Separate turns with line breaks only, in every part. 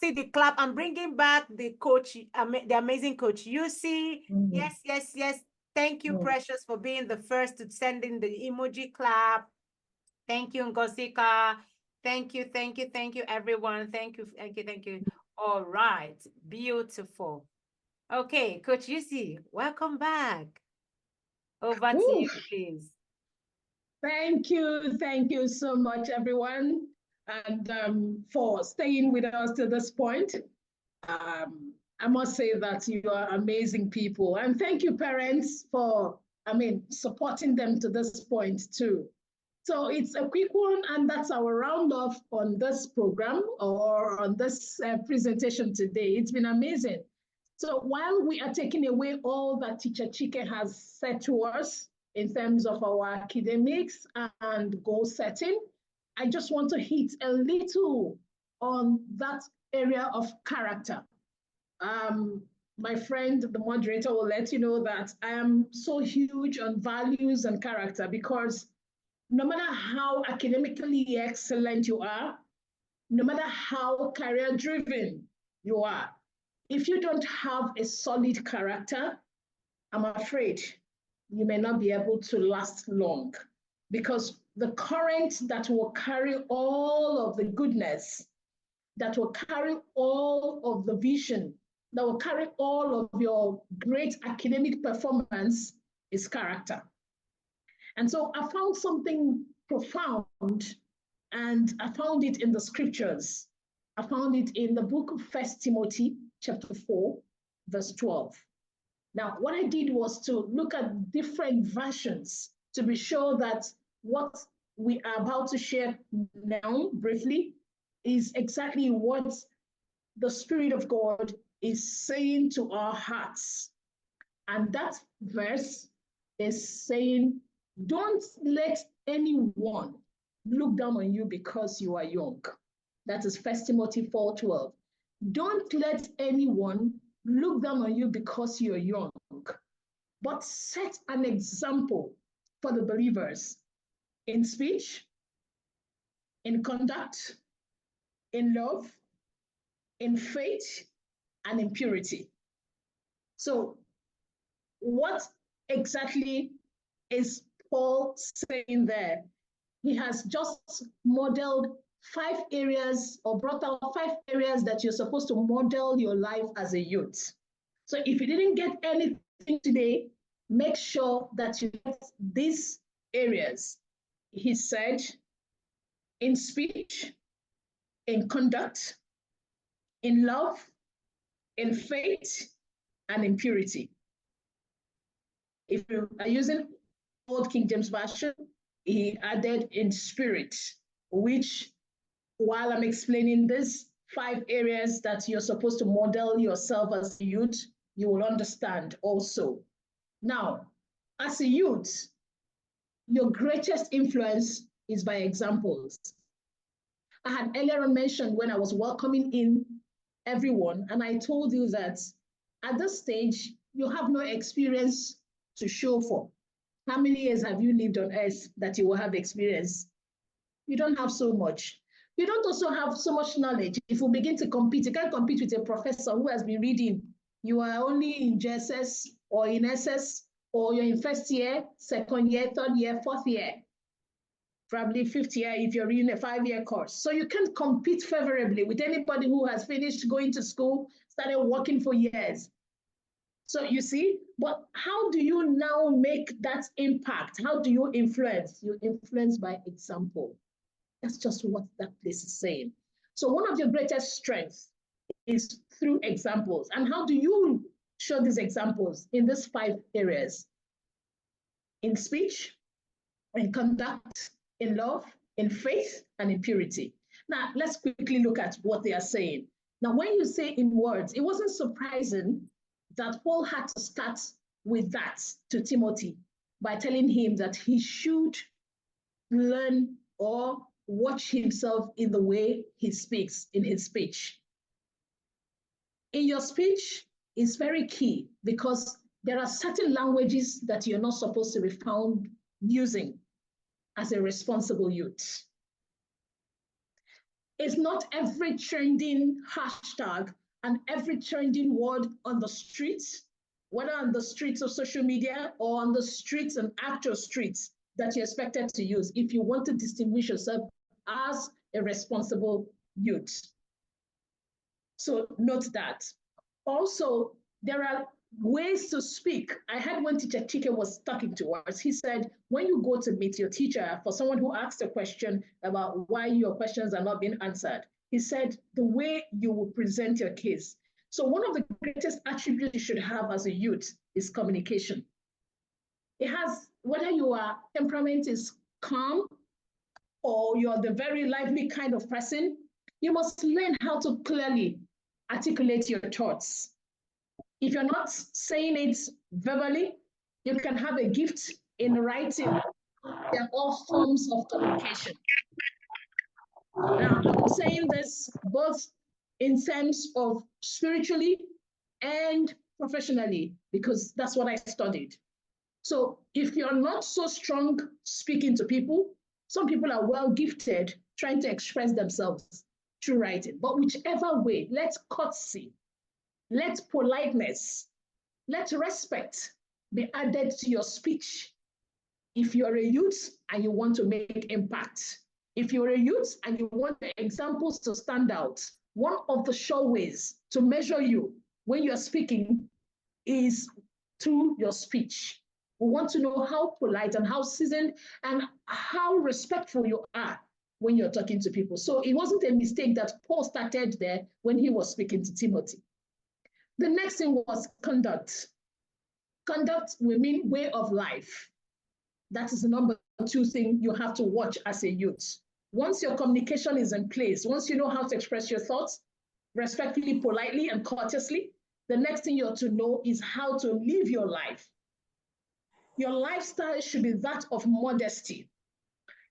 see the clap. I'm bringing back the coach, the amazing coach. You see, yes, yes, yes. Thank you, Precious, for being the first to send in the emoji clap. Thank you, Ngosika. Thank you, thank you, thank you, everyone. Thank you, thank you, thank you. All right, beautiful. Okay, Coach Yusi, welcome back. Over to you, please.
Thank you so much, everyone, and for staying with us to this point. I must say that you are amazing people, and thank you, parents, for supporting them to this point too. So it's a quick one, and that's our roundup on this program or on this presentation today. It's been amazing. So while we are taking away all that Teacher Chike has said to us in terms of our academics and goal setting, I just want to hit a little on that area of character. My friend, the moderator, will let you know that I am so huge on values and character, because no matter how academically excellent you are, no matter how career-driven you are, if you don't have a solid character, I'm afraid you may not be able to last long, because the current that will carry all of the goodness, that will carry all of the vision, that will carry all of your great academic performance is character. And so I found something profound, and I found it in the scriptures. I found it in the book of 1 Timothy chapter 4, verse 12. Now, what I did was to look at different versions to be sure that what we are about to share now briefly is exactly what the Spirit of God is saying to our hearts. And that verse is saying, don't let anyone look down on you because you are young. That is 1 Timothy 4:12. Don't let anyone look down on you because you're young, but set an example for the believers in speech, in conduct, in love, in faith, and in purity. So what exactly is Paul saying there? He has just modeled 5 areas, or brought out 5 areas that you're supposed to model your life as a youth. So if you didn't get anything today, make sure that you get these areas. He said, in speech, in conduct, in love, in faith, and in purity. If you are using Old King James Version, he added in spirit, which, while I'm explaining these 5 areas that you're supposed to model yourself as a youth, you will understand also. Now, as a youth, your greatest influence is by examples. I had earlier mentioned when I was welcoming in everyone, and I told you that at this stage, you have no experience to show for. How many years have you lived on earth that you will have experience? You don't have so much. You don't also have so much knowledge. If you begin to compete, you can't compete with a professor who has been reading. You are only in JSS or in SS, or you're in first year, second year, third year, fourth year, probably fifth year if you're in a 5-year course. So you can't compete favorably with anybody who has finished going to school, started working for years. So you see, but how do you now make that impact? How do you influence? You influence by example. That's just what that place is saying. So one of your greatest strengths is through examples. And how do you show these examples? In these 5 areas: in speech, in conduct, in love, in faith, and in purity. Now, let's quickly look at what they are saying. Now, when you say in words, it wasn't surprising that Paul had to start with that to Timothy by telling him that he should learn or watch himself in the way he speaks in his speech. In your speech is very key, because there are certain languages that you're not supposed to be found using as a responsible youth. It's not every trending hashtag and every trending word on the streets, whether on the streets of social media or on the streets and actual streets, that you're expected to use if you want to distinguish yourself as a responsible youth. So note that. Also, there are ways to speak. I had one teacher, Chike, was talking to us. He said, when you go to meet your teacher, for someone who asked a question about why your questions are not being answered, he said, the way you will present your case. So one of the greatest attributes you should have as a youth is communication. It has, whether your temperament is calm or you're the very lively kind of person, you must learn how to clearly articulate your thoughts. If you're not saying it verbally, you can have a gift in writing. They're all forms of communication. Now, I'm saying this both in terms of spiritually and professionally, because that's what I studied. So if you're not so strong speaking to people, some people are well gifted trying to express themselves through writing. But whichever way, let courtesy, let politeness, let respect be added to your speech. If you're a youth and you want to make impact, if you're a youth and you want the examples to stand out, one of the sure ways to measure you when you're speaking is through your speech. We want to know how polite and how seasoned and how respectful you are when you're talking to people. So it wasn't a mistake that Paul started there when he was speaking to Timothy. The next thing was conduct. Conduct will mean way of life. That is the number two thing you have to watch as a youth. Once your communication is in place, once you know how to express your thoughts respectfully, politely, and courteously, the next thing you ought to know is how to live your life. Your lifestyle should be that of modesty.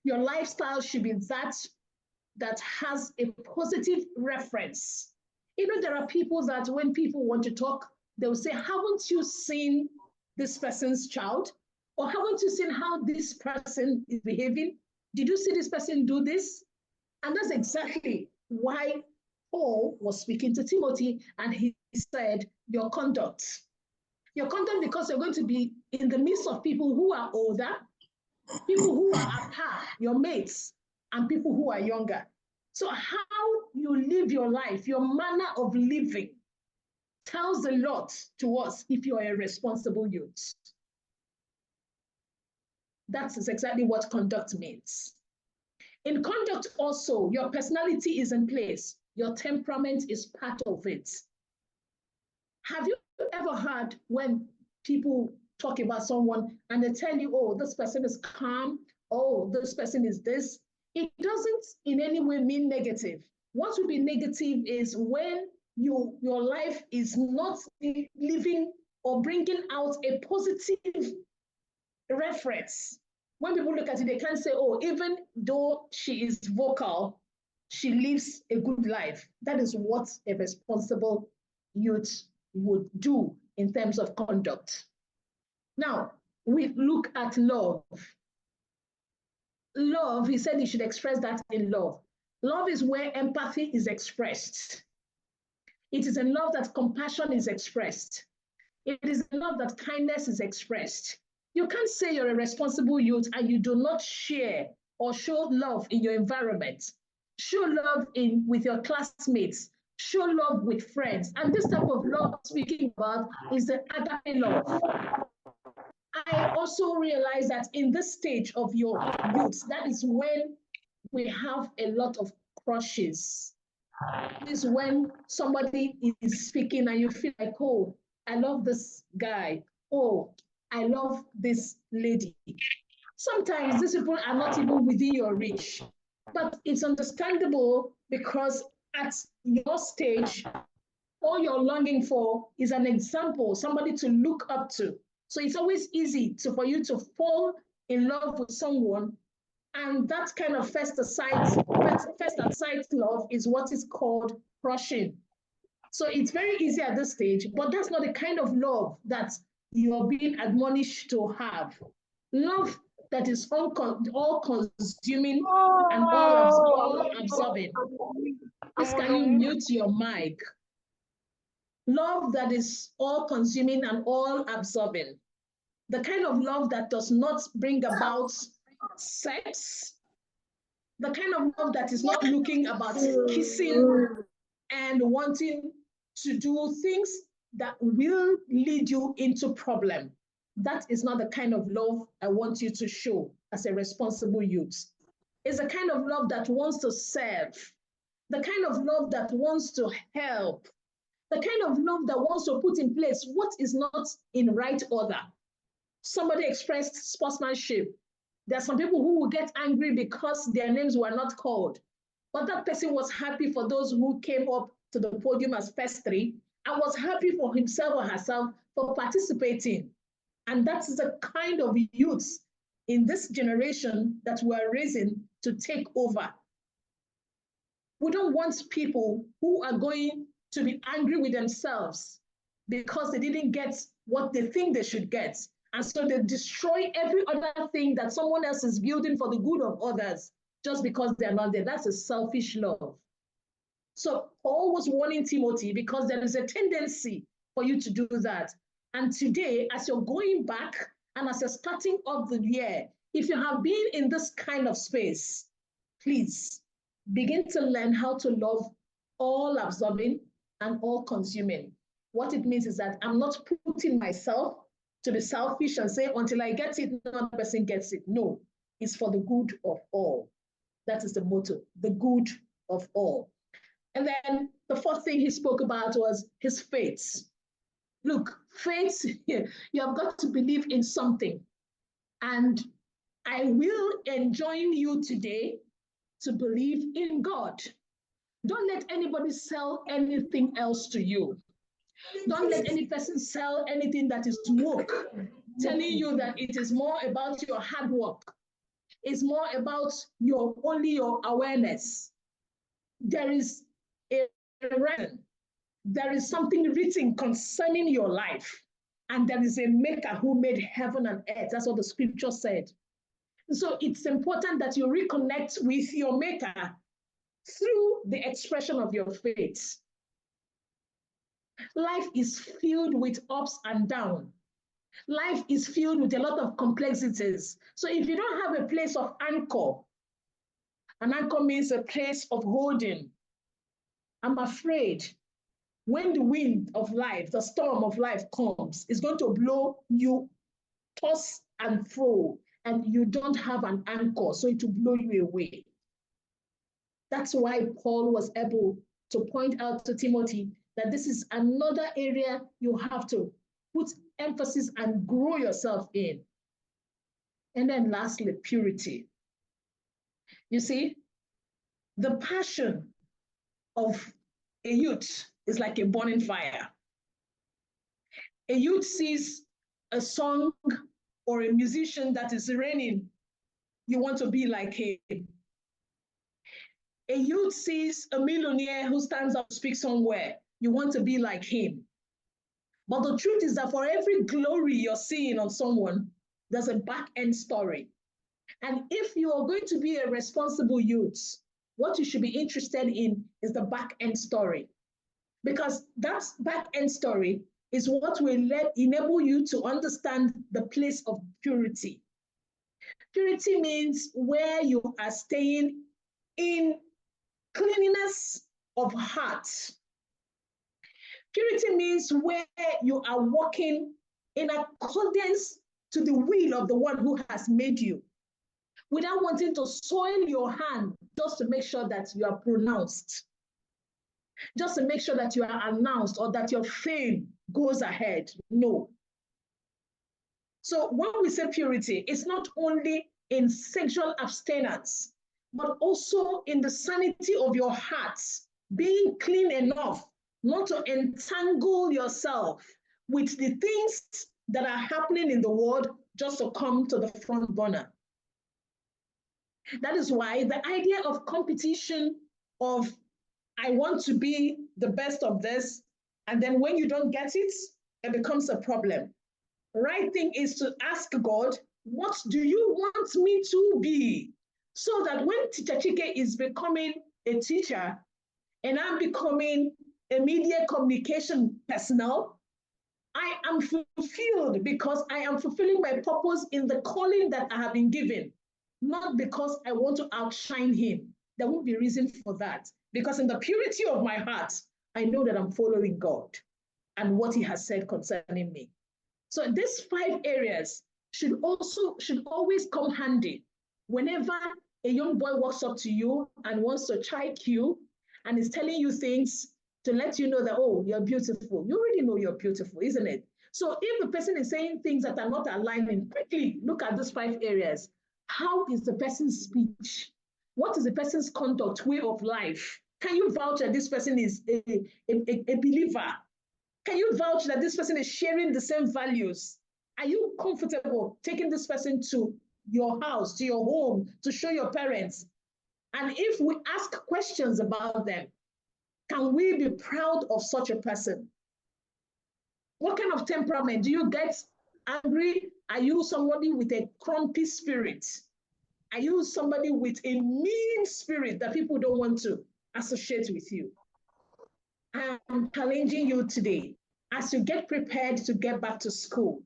Your lifestyle should be that has a positive reference. You know, there are people that when people want to talk, they will say, haven't you seen this person's child? Or haven't you seen how this person is behaving? Did you see this person do this? And that's exactly why Paul was speaking to Timothy, and he said, your conduct. Your conduct, because you're going to be in the midst of people who are older, people who are at par, your mates, and people who are younger. So how you live your life, your manner of living, tells a lot to us if you are a responsible youth. That is exactly what conduct means. In conduct also, your personality is in place. Your temperament is part of it. Have you ever heard when people talk about someone and they tell you, oh, this person is calm, oh, this person is this? It doesn't in any way mean negative. What would be negative is when your life is not living or bringing out a positive reference. When people look at it, they can't say, oh, even though she is vocal, she lives a good life. That is what a responsible youth would do in terms of conduct. Now, we look at love. Love, he said you should express that in love. Love is where empathy is expressed. It is in love that compassion is expressed. It is in love that kindness is expressed. You can't say you're a responsible youth and you do not share or show love in your environment. Show love with your classmates. Show love with friends. And this type of love speaking about is the agape love. I also realize that in this stage of your youth, that is when we have a lot of crushes. This is when somebody is speaking and you feel like, oh, I love this guy. Oh, I love this lady. Sometimes these people are not even within your reach, but it's understandable because at your stage, all you're longing for is an example, somebody to look up to. So it's always easy for you to fall in love with someone, and that kind of first at sight love is what is called crushing. So it's very easy at this stage, but that's not the kind of love that you're being admonished to have. Love that is all-consuming and all-absorbing. Please, can you mute your mic? Love that is all-consuming and all-absorbing. The kind of love that does not bring about sex. The kind of love that is not looking about kissing and wanting to do things that will lead you into problem. That is not the kind of love I want you to show as a responsible youth. It's the kind of love that wants to serve, the kind of love that wants to help, the kind of love that wants to put in place what is not in right order. Somebody expressed sportsmanship. There are some people who will get angry because their names were not called. But that person was happy for those who came up to the podium as first three and was happy for himself or herself for participating. And that's the kind of youths in this generation that we're raising to take over. We don't want people who are going to be angry with themselves because they didn't get what they think they should get. And so they destroy every other thing that someone else is building for the good of others just because they're not there. That's a selfish love. So Paul was warning Timothy because there is a tendency for you to do that. And today, as you're going back and as you're starting off the year, if you have been in this kind of space, please begin to learn how to love all absorbing and all consuming. What it means is that I'm not putting myself to be selfish and say, until I get it, another person gets it. No, it's for the good of all. That is the motto, the good of all. And then the fourth thing he spoke about was his faith. Look, faith, you have got to believe in something. And I will enjoin you today to believe in God. Don't let anybody sell anything else to you. Don't let any person sell anything that is woke, telling you that it is more about your hard work. It's more about only your awareness. There is a reason. There is something written concerning your life. And there is a maker who made heaven and earth. That's what the scripture said. So it's important that you reconnect with your maker through the expression of your faith. Life is filled with ups and downs. Life is filled with a lot of complexities. So if you don't have a place of anchor, an anchor means a place of holding, I'm afraid when the wind of life, the storm of life comes, it's going to blow you toss and fro, and you don't have an anchor, so it will blow you away. That's why Paul was able to point out to Timothy that this is another area you have to put emphasis and grow yourself in. And then lastly, purity. You see, the passion of a youth is like a burning fire. A youth sees a song or a musician that is reigning, you want to be like him. A youth sees a millionaire who stands up to speak somewhere, you want to be like him. But the truth is that for every glory you're seeing on someone, there's a back-end story. And if you are going to be a responsible youth, what you should be interested in is the back-end story. Because that back-end story is what will enable you to understand the place of purity. Purity means where you are staying in cleanliness of heart. Purity means where you are walking in accordance to the will of the one who has made you, without wanting to soil your hand just to make sure that you are pronounced, just to make sure that you are announced or that your fame goes ahead. No. So when we say purity, it's not only in sexual abstinence, but also in the sanity of your heart, being clean enough not to entangle yourself with the things that are happening in the world just to come to the front burner. That is why the idea of competition, of I want to be the best of this, and then when you don't get it, it becomes a problem. The right thing is to ask God What do you want me to be? So that when Teacher Chike is becoming a teacher and I'm becoming a media communication personnel, I am fulfilled because I am fulfilling my purpose in the calling that I have been given, not because I want to outshine him. There won't be reason for that, because in the purity of my heart, I know that I'm following God and what he has said concerning me. So these 5 areas should always come handy whenever a young boy walks up to you and wants to chide you and is telling you things to let you know that, oh, you're beautiful. You already know you're beautiful, isn't it? So if the person is saying things that are not aligning, quickly look at these 5 areas. How is the person's speech? What is the person's conduct, way of life? Can you vouch that this person is a believer? Can you vouch that this person is sharing the same values? Are you comfortable taking this person to your house, to your home, to show your parents? And if we ask questions about them, can we be proud of such a person? What kind of temperament? Do you get angry? Are you somebody with a grumpy spirit? Are you somebody with a mean spirit that people don't want to associate with you? I'm challenging you today as you get prepared to get back to school,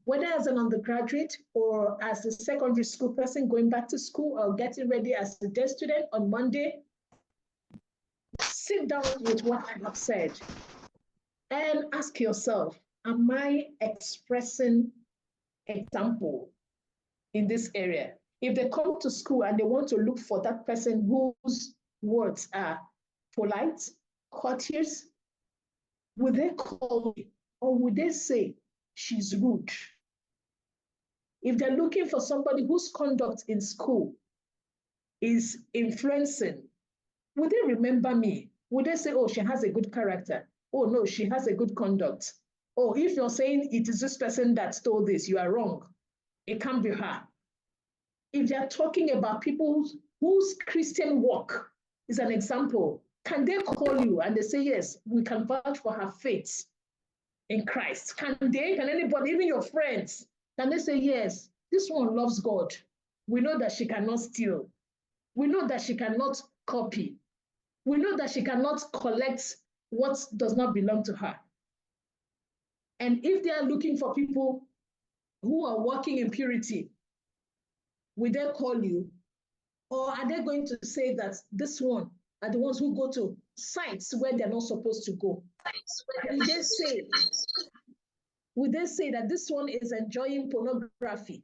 whether as an undergraduate or as a secondary school person going back to school or getting ready as a day student on Monday, sit down with what I have said and ask yourself, am I expressing example in this area? If they come to school and they want to look for that person whose words are polite, courteous, would they call me or would they say she's rude? If they're looking for somebody whose conduct in school is influencing, would they remember me? Would they say, oh, she has a good character? Oh, no, she has a good conduct. Oh, if you're saying it is this person that stole this, you are wrong. It can't be her. If they're talking about people whose Christian walk is an example, can they call you and they say, yes, we can vouch for her faith in Christ? Can anybody, even your friends, can they say, yes, this one loves God. We know that she cannot steal. We know that she cannot copy. We know that she cannot collect what does not belong to her. And if they are looking for people who are walking in purity, will they call you? Or are they going to say that this one are the ones who go to sites where they're not supposed to go? Would they say that this one is enjoying pornography?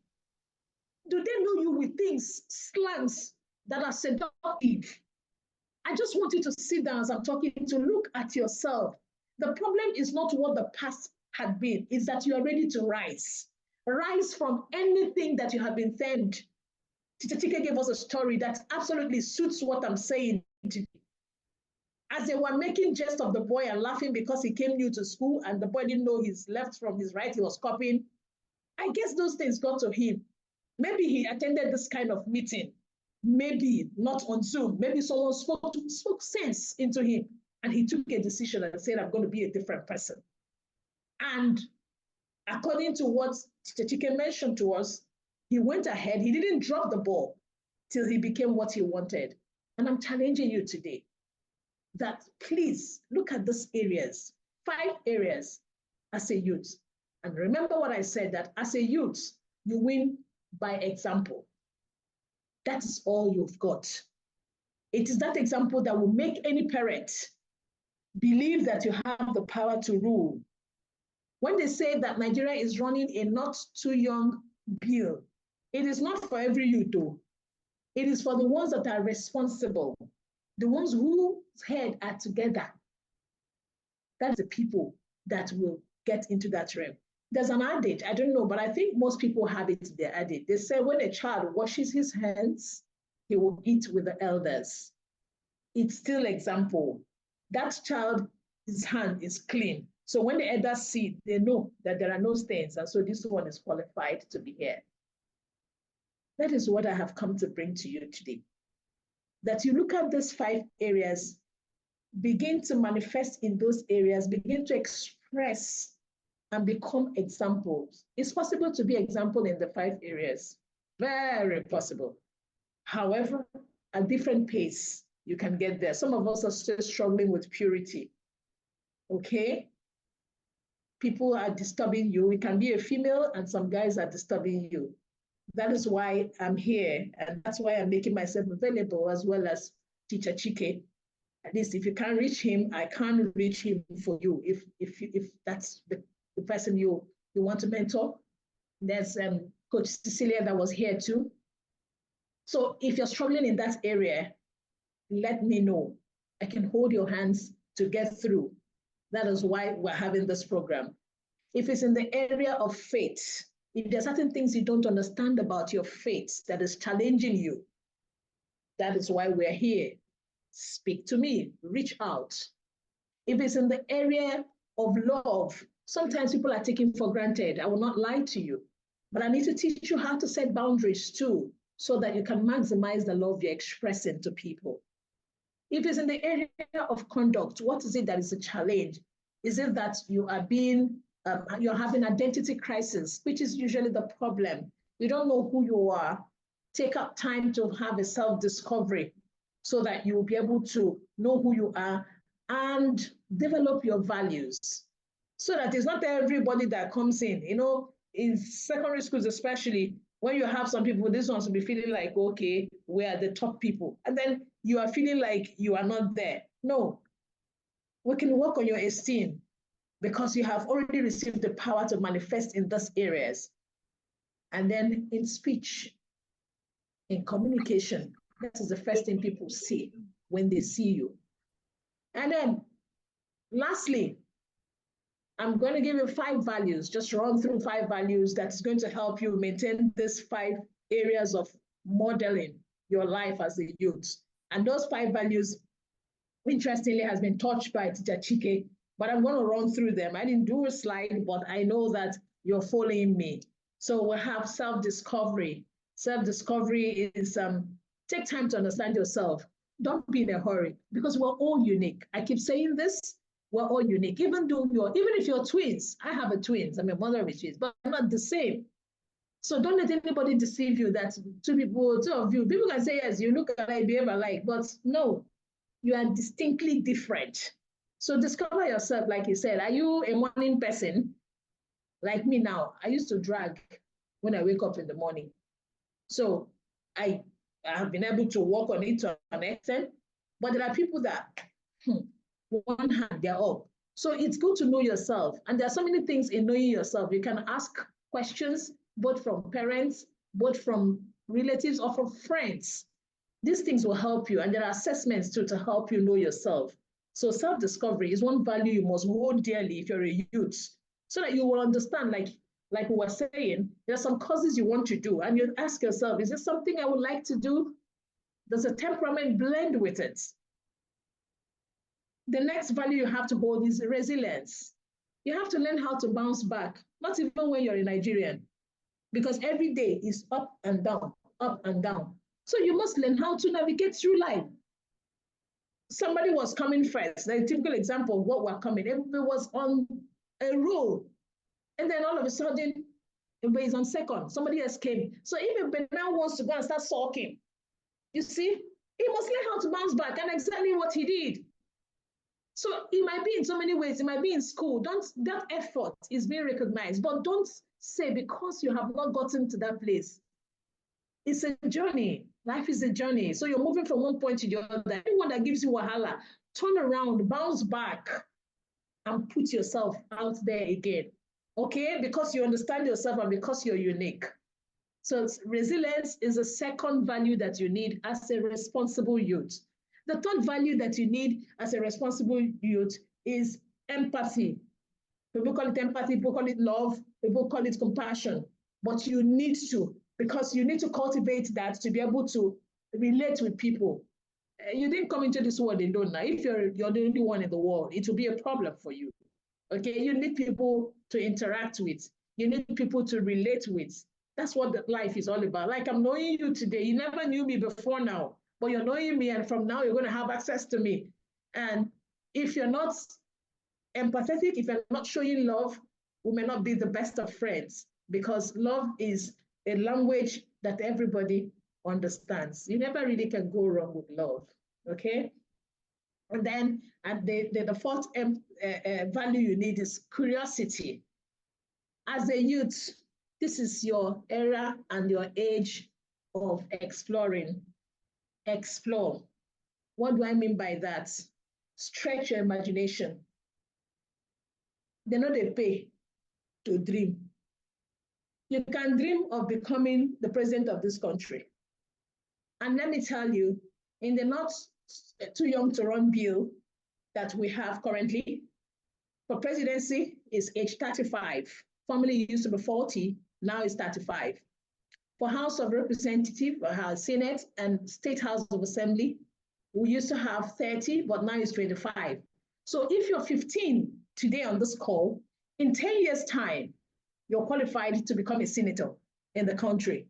Do they know you with things, slangs that are seductive? I just want you to sit down as I'm talking to look at yourself. The problem is not what the past had been, it's that you are ready to rise. Rise from anything that you have been thamed. Teacher Chike gave us a story that absolutely suits what I'm saying today. As they were making jest of the boy and laughing because he came new to school and the boy didn't know his left from his right, he was copying. I guess those things got to him. Maybe he attended this kind of meeting, maybe not on Zoom, maybe someone spoke sense into him and he took a decision and said, I'm going to be a different person. And according to what Teacher Chike mentioned to us, he went ahead, he didn't drop the ball till he became what he wanted. And I'm challenging you today that please look at these areas, 5 areas as a youth. And remember what I said, that as a youth, you win by example. That is all you've got. It is that example that will make any parent believe that you have the power to rule. When they say that Nigeria is running a not too young bill, it is not for every youth though. It is for the ones that are responsible, the ones whose head are together. That's the people that will get into that realm. There's an adage, I don't know, but I think most people have it in their adage. They say when a child washes his hands, he will eat with the elders. It's still example. That child's hand is clean. So when the elders see, they know that there are no stains. And so this one is qualified to be here. That is what I have come to bring to you today. That you look at these 5 areas, begin to manifest in those areas, begin to express and become examples. It's possible to be example in the 5 areas. Very possible. However, at different pace, you can get there. Some of us are still struggling with purity. Okay? People are disturbing you. It can be a female, and some guys are disturbing you. That is why I'm here, and that's why I'm making myself available, as well as Teacher Chike. At least if you can't reach him, I can't reach him for you. If that's the person you want to mentor. There's Coach Cecilia that was here too. So if you're struggling in that area, let me know. I can hold your hands to get through. That is why we're having this program. If it's in the area of faith, if there are certain things you don't understand about your faith that is challenging you, that is why we're here. Speak to me, reach out. If it's in the area of love, sometimes people are taken for granted. I will not lie to you, but I need to teach you how to set boundaries too, so that you can maximize the love you're expressing to people. If it's in the area of conduct, what is it that is a challenge? Is it that you are you're having identity crisis, which is usually the problem. You don't know who you are. Take up time to have a self-discovery so that you will be able to know who you are and develop your values. So that it's not everybody that comes in, in secondary schools, especially when you have some people, this ones will be feeling like, okay, we are the top people. And then you are feeling like you are not there. No, we can work on your esteem because you have already received the power to manifest in those areas. And then in speech, in communication, that is the first thing people see when they see you. And then lastly, I'm going to give you 5 values, just run through 5 values that's going to help you maintain these 5 areas of modeling your life as a youth. And those 5 values, interestingly, has been touched by Teacher Chike, but I'm going to run through them. I didn't do a slide, but I know that you're following me. So we have self-discovery. Self-discovery is take time to understand yourself. Don't be in a hurry because we're all unique. I keep saying this. We're all unique. Even if you're twins, I have a twins. I'm a mother of a twins, but I'm not the same. So don't let anybody deceive you that 2 of you, people can say, yes, you look alike, behave alike, but no, you are distinctly different. So discover yourself, like you said. Are you a morning person? Like me now, I used to drag when I wake up in the morning. So I have been able to work on it to an extent, but there are people that, one hand, they're up. So it's good to know yourself. And there are so many things in knowing yourself. You can ask questions, both from parents, both from relatives, or from friends. These things will help you. And there are assessments too to help you know yourself. So self-discovery is one value you must hold dearly if you're a youth, so that you will understand, like we were saying, there are some causes you want to do. And you ask yourself, is this something I would like to do? Does a temperament blend with it? The next value you have to hold is resilience. You have to learn how to bounce back, not even when you're a Nigerian, because every day is up and down, up and down. So you must learn how to navigate through life. Somebody was coming first, a typical example of what we're coming. Everybody was on a roll, and then all of a sudden, everybody is on second. Somebody else came. So if a now wants to go and start sulking, you see, he must learn how to bounce back, and exactly what he did. So it might be in so many ways. It might be in school. That effort is being recognized, but don't say because you have not gotten to that place. It's a journey. Life is a journey. So you're moving from one point to the other. Anyone that gives you wahala, turn around, bounce back, and put yourself out there again. Okay? Because you understand yourself and because you're unique. So resilience is a second value that you need as a responsible youth. The third value that you need as a responsible youth is empathy. People call it empathy, people call it love, people call it compassion. But you need to, because you need to cultivate that to be able to relate with people. You didn't come into this world alone now. If you're the only one in the world, it will be a problem for you. Okay, you need people to interact with. You need people to relate with. That's what life is all about. Like I'm knowing you today. You never knew me before now, but you're knowing me, and from now you're going to have access to me. And if you're not empathetic, if you're not showing love, we may not be the best of friends, because love is a language that everybody understands. You never really can go wrong with love, okay? And then the fourth value you need is curiosity. As a youth, this is your era and your age of exploring. Explore. What do I mean by that? Stretch your imagination. They know they pay to dream. You can dream of becoming the president of this country. And let me tell you, in the not too young to run bill that we have currently, for presidency is age 35. Formerly it used to be 40, now it's 35. For House of Representatives, Senate, and State House of Assembly, we used to have 30, but now it's 25. So if you're 15 today on this call, in 10 years' time, you're qualified to become a senator in the country.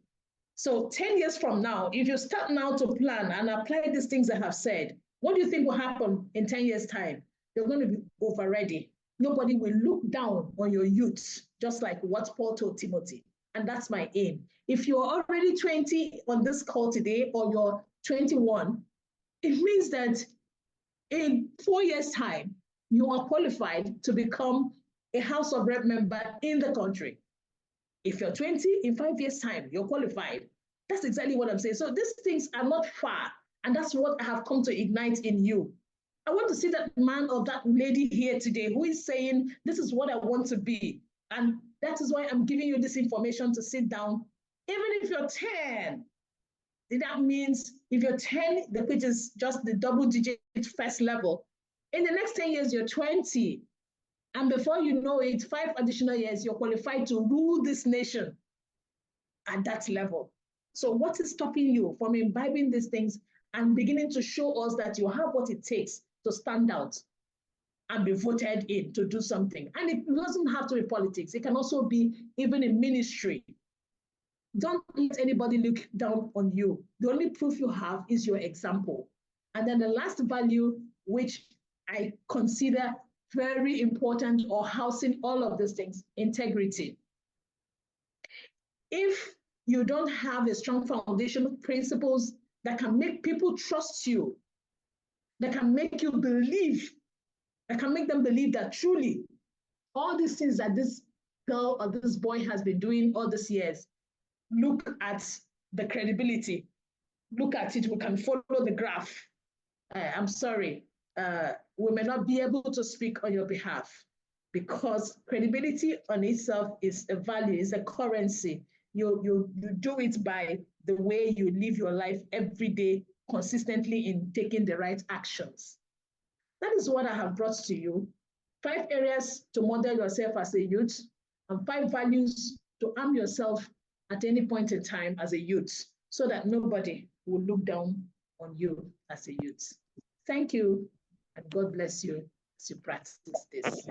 So 10 years from now, if you start now to plan and apply these things I have said, what do you think will happen in 10 years' time? You're going to be over ready. Nobody will look down on your youth, just like what Paul told Timothy. And that's my aim. If you're already 20 on this call today, or you're 21, it means that in 4 years' time, you are qualified to become a House of Rep member in the country. If you're 20, in 5 years' time, you're qualified. That's exactly what I'm saying. So these things are not far. And that's what I have come to ignite in you. I want to see that man or that lady here today who is saying, this is what I want to be. And that is why I'm giving you this information to sit down. Even if you're 10, that means if you're 10, which is just the double-digit first level, in the next 10 years, you're 20. And before you know it, 5 additional years, you're qualified to rule this nation at that level. So what is stopping you from imbibing these things and beginning to show us that you have what it takes to stand out and be voted in to do something? And it doesn't have to be politics. It can also be even in ministry. Don't let anybody look down on you. The only proof you have is your example. And then the last value, which I consider very important, or housing all of these things, integrity. If you don't have a strong foundation of principles that can make people trust you, that can make you believe, that can make them believe that truly all these things that this girl or this boy has been doing all these years, look at the credibility, look at it, we can follow the graph. I'm sorry, we may not be able to speak on your behalf, because credibility on itself is a value, is a currency. You do it by the way you live your life every day, consistently in taking the right actions. That is what I have brought to you. 5 areas to model yourself as a youth, and 5 values to arm yourself at any point in time as a youth, so that nobody will look down on you as a youth. Thank you, and God bless you as you practice this.